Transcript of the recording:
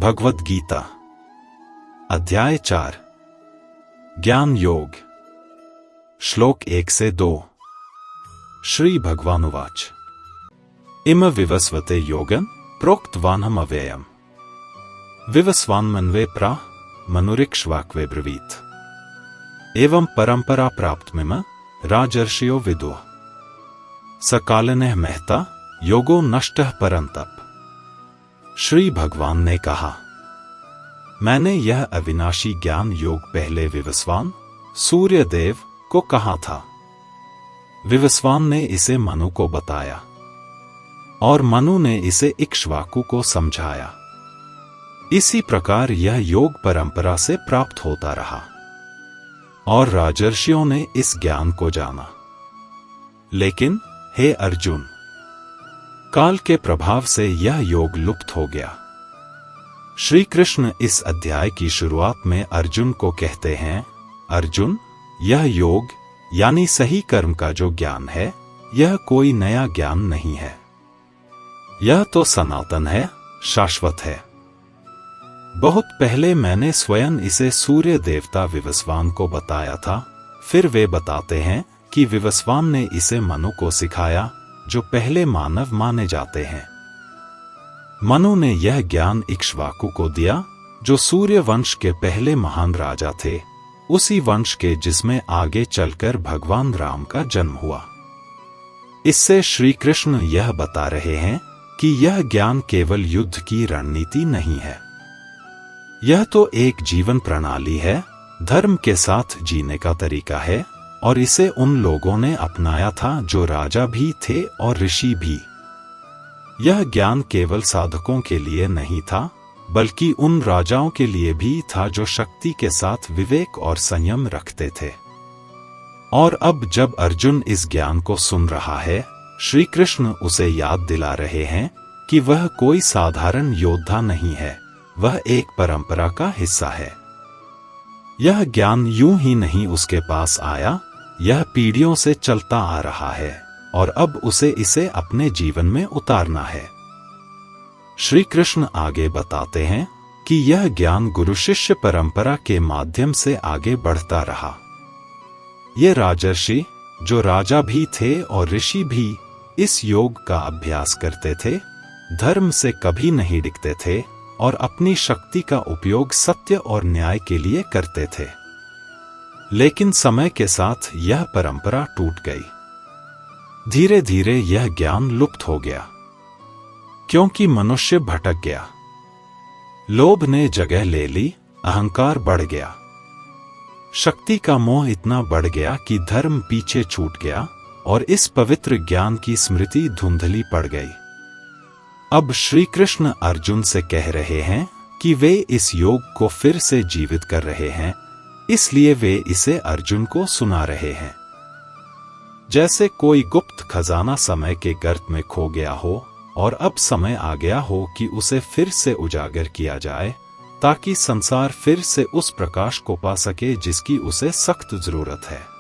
भगवद गीता अध्याय 4 ज्ञान योग श्लोक 1 से 2। श्री भगवानुवाच इम विवस्वते योगं प्रोक्तवानहम् अव्ययम् विवस्वान्मन्वे प्रा मनुरिक्ष्वाक्वे ब्रवीत् एवं परंपरा प्राप्तमिम राजर्षियो विदुः सकालिनः महता योगो नष्टः परंतप। श्री भगवान ने कहा, मैंने यह अविनाशी ज्ञान योग पहले विवस्वान सूर्यदेव को कहा था। विवस्वान ने इसे मनु को बताया और मनु ने इसे इक्ष्वाकु को समझाया। इसी प्रकार यह योग परंपरा से प्राप्त होता रहा और राजर्षियों ने इस ज्ञान को जाना। लेकिन हे अर्जुन, काल के प्रभाव से यह योग लुप्त हो गया। श्री कृष्ण इस अध्याय की शुरुआत में अर्जुन को कहते हैं, अर्जुन, यह योग यानी सही कर्म का जो ज्ञान है, यह कोई नया ज्ञान नहीं है। यह तो सनातन है, शाश्वत है। बहुत पहले मैंने स्वयं इसे सूर्य देवता विवस्वान को बताया था। फिर वे बताते हैं कि विवस्वान ने इसे मनु को सिखाया, जो पहले मानव माने जाते हैं। मनु ने यह ज्ञान इक्ष्वाकु को दिया, जो सूर्य वंश के पहले महान राजा थे, उसी वंश के जिसमें आगे चलकर भगवान राम का जन्म हुआ। इससे श्री कृष्ण यह बता रहे हैं कि यह ज्ञान केवल युद्ध की रणनीति नहीं है। यह तो एक जीवन प्रणाली है, धर्म के साथ जीने का तरीका है, और इसे उन लोगों ने अपनाया था जो राजा भी थे और ऋषि भी। यह ज्ञान केवल साधकों के लिए नहीं था, बल्कि उन राजाओं के लिए भी था जो शक्ति के साथ विवेक और संयम रखते थे। और अब जब अर्जुन इस ज्ञान को सुन रहा है, श्री कृष्ण उसे याद दिला रहे हैं कि वह कोई साधारण योद्धा नहीं है, वह एक परंपरा का हिस्सा है। यह ज्ञान यूं ही नहीं उसके पास आया, यह पीढ़ियों से चलता आ रहा है और अब उसे इसे अपने जीवन में उतारना है। श्री कृष्ण आगे बताते हैं कि यह ज्ञान गुरु शिष्य परंपरा के माध्यम से आगे बढ़ता रहा। ये राजर्षि, जो राजा भी थे और ऋषि भी, इस योग का अभ्यास करते थे, धर्म से कभी नहीं डिगते थे और अपनी शक्ति का उपयोग सत्य और न्याय के लिए करते थे। लेकिन समय के साथ यह परंपरा टूट गई। धीरे धीरे यह ज्ञान लुप्त हो गया, क्योंकि मनुष्य भटक गया। लोभ ने जगह ले ली, अहंकार बढ़ गया, शक्ति का मोह इतना बढ़ गया कि धर्म पीछे छूट गया और इस पवित्र ज्ञान की स्मृति धुंधली पड़ गई। अब श्री कृष्ण अर्जुन से कह रहे हैं कि वे इस योग को फिर से जीवित कर रहे हैं, इसलिए वे इसे अर्जुन को सुना रहे हैं। जैसे कोई गुप्त खजाना समय के गर्त में खो गया हो और अब समय आ गया हो कि उसे फिर से उजागर किया जाए, ताकि संसार फिर से उस प्रकाश को पा सके जिसकी उसे सख्त जरूरत है।